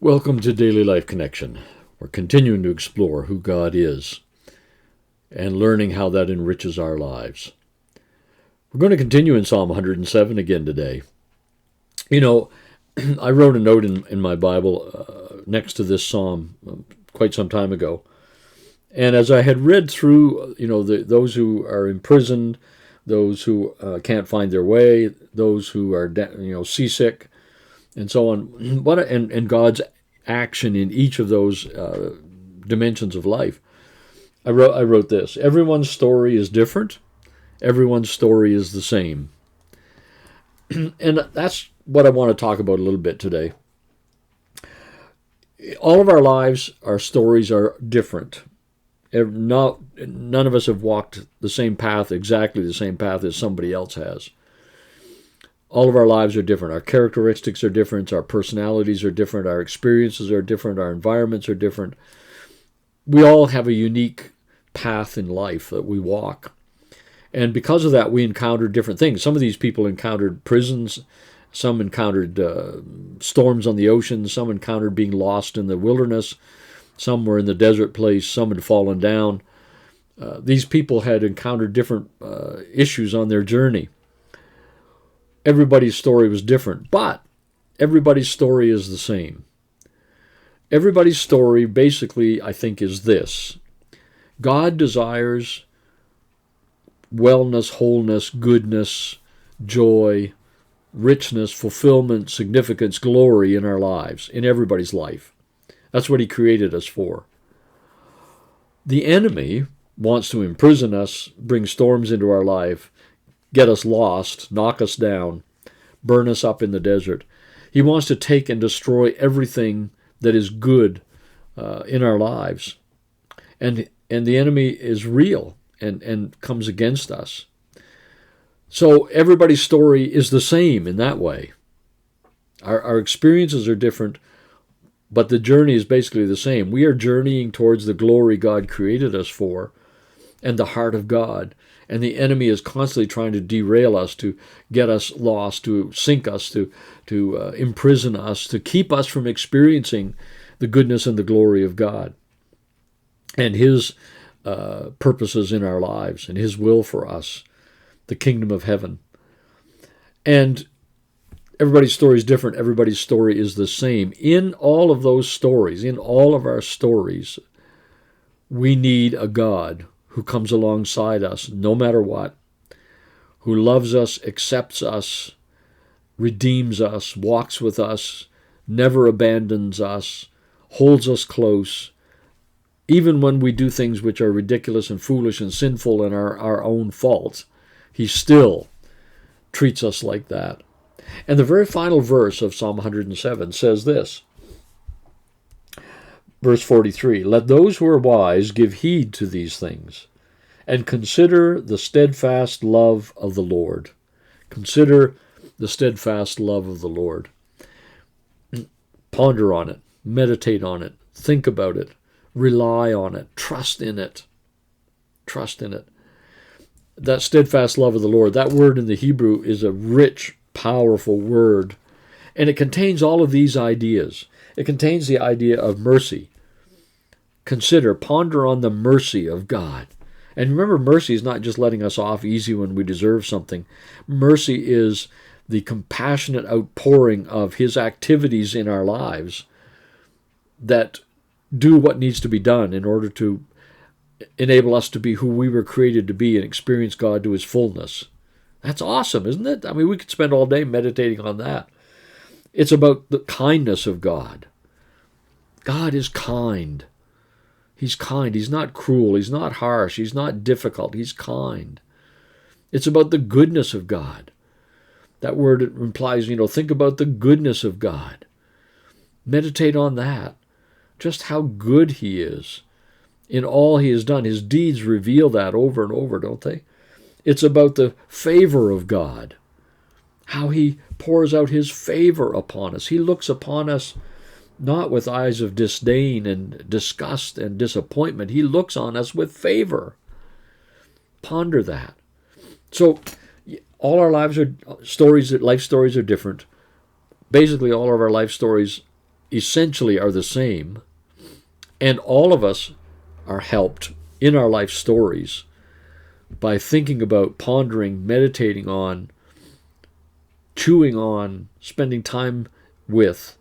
Welcome to Daily Life Connection. We're continuing to explore who God is and learning how that enriches our lives. We're going to continue in Psalm 107 again today. You know, I wrote a note in my Bible next to this psalm quite some time ago. And as I had read through, those who are imprisoned, those who can't find their way, those who are, seasick, and so on, and God's action in each of those dimensions of life. I wrote this: everyone's story is different. Everyone's story is the same. And that's what I want to talk about a little bit today. All of our lives, our stories are different. None of us have walked the same path, exactly the same path as somebody else has. All of our lives are different. Our characteristics are different. Our personalities are different. Our experiences are different. Our environments are different. We all have a unique path in life that we walk. And because of that, we encounter different things. Some of these people encountered prisons. Some encountered storms on the ocean. Some encountered being lost in the wilderness. Some were in the desert place. Some had fallen down. These people had encountered different issues on their journey. Everybody's story was different, but everybody's story is the same. Everybody's story basically, I think, is this: God desires wellness, wholeness, goodness, joy, richness, fulfillment, significance, glory in our lives, in everybody's life. That's what He created us for. The enemy wants to imprison us, bring storms into our life, get us lost, knock us down, burn us up in the desert. He wants to take and destroy everything that is good in our lives. And the enemy is real and comes against us. So everybody's story is the same in that way. Our experiences are different, but the journey is basically the same. We are journeying towards the glory God created us for and the heart of God. And the enemy is constantly trying to derail us, to get us lost, to sink us, to imprison us, to keep us from experiencing the goodness and the glory of God and His purposes in our lives and His will for us, the kingdom of heaven. And everybody's story is different. Everybody's story is the same. In all of those stories, in all of our stories, we need a God who comes alongside us no matter what, who loves us, accepts us, redeems us, walks with us, never abandons us, holds us close, even when we do things which are ridiculous and foolish and sinful and are our own fault. He still treats us like that. And the very final verse of Psalm 107 says this, verse 43, "Let those who are wise give heed to these things, and consider the steadfast love of the Lord." Consider the steadfast love of the Lord. Ponder on it, meditate on it, think about it, rely on it, trust in it. Trust in it. That steadfast love of the Lord, that word in the Hebrew is a rich, powerful word, and it contains all of these ideas. It contains the idea of mercy. Ponder on the mercy of God. And remember, mercy is not just letting us off easy when we deserve something. Mercy is the compassionate outpouring of His activities in our lives that do what needs to be done in order to enable us to be who we were created to be and experience God to His fullness. That's awesome, isn't it? I mean, we could spend all day meditating on that. It's about the kindness of God. God is kind. He's kind. He's not cruel. He's not harsh. He's not difficult. He's kind. It's about the goodness of God. That word implies, think about the goodness of God. Meditate on that. Just how good He is in all He has done. His deeds reveal that over and over, don't they? It's about the favor of God. How He pours out His favor upon us. He looks upon us not with eyes of disdain and disgust and disappointment. He looks on us with favor. Ponder that. So all our life stories are different. Basically, all of our life stories essentially are the same, and all of us are helped in our life stories by thinking about, pondering, meditating on, chewing on, spending time with,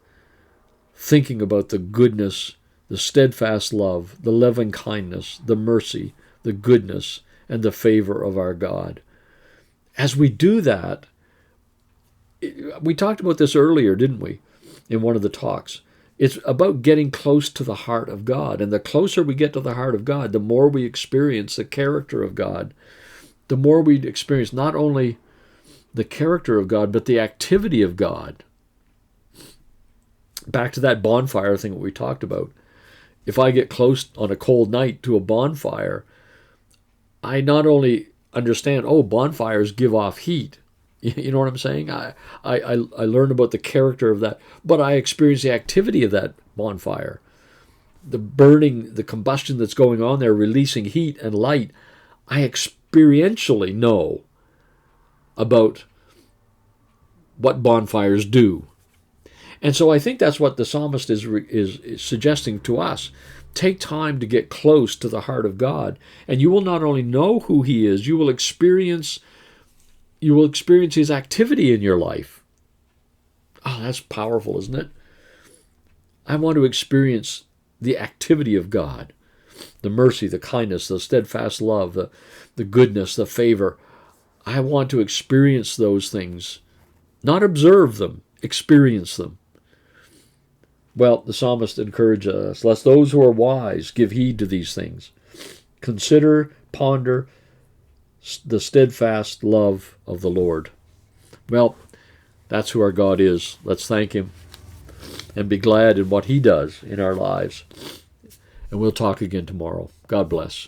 thinking about the goodness, the steadfast love, the loving kindness, the mercy, the goodness, and the favor of our God. As we do that, we talked about this earlier, didn't we, in one of the talks? It's about getting close to the heart of God. And the closer we get to the heart of God, the more we experience the character of God, the more we experience not only the character of God, but the activity of God. Back to that bonfire thing that we talked about. If I get close on a cold night to a bonfire, I not only understand, oh, bonfires give off heat. You know what I'm saying? I learn about the character of that, but I experience the activity of that bonfire. The burning, the combustion that's going on there, releasing heat and light. I experientially know about what bonfires do. And so I think that's what the psalmist is suggesting to us. Take time to get close to the heart of God, and you will not only know who he is, you will experience his activity in your life. Oh, that's powerful, isn't it? I want to experience the activity of God, the mercy, the kindness, the steadfast love, the goodness, the favor. I want to experience those things, not observe them, experience them. Well, the psalmist encourages us, lest those who are wise give heed to these things. Consider, ponder the steadfast love of the Lord. Well, that's who our God is. Let's thank him and be glad in what he does in our lives. And we'll talk again tomorrow. God bless.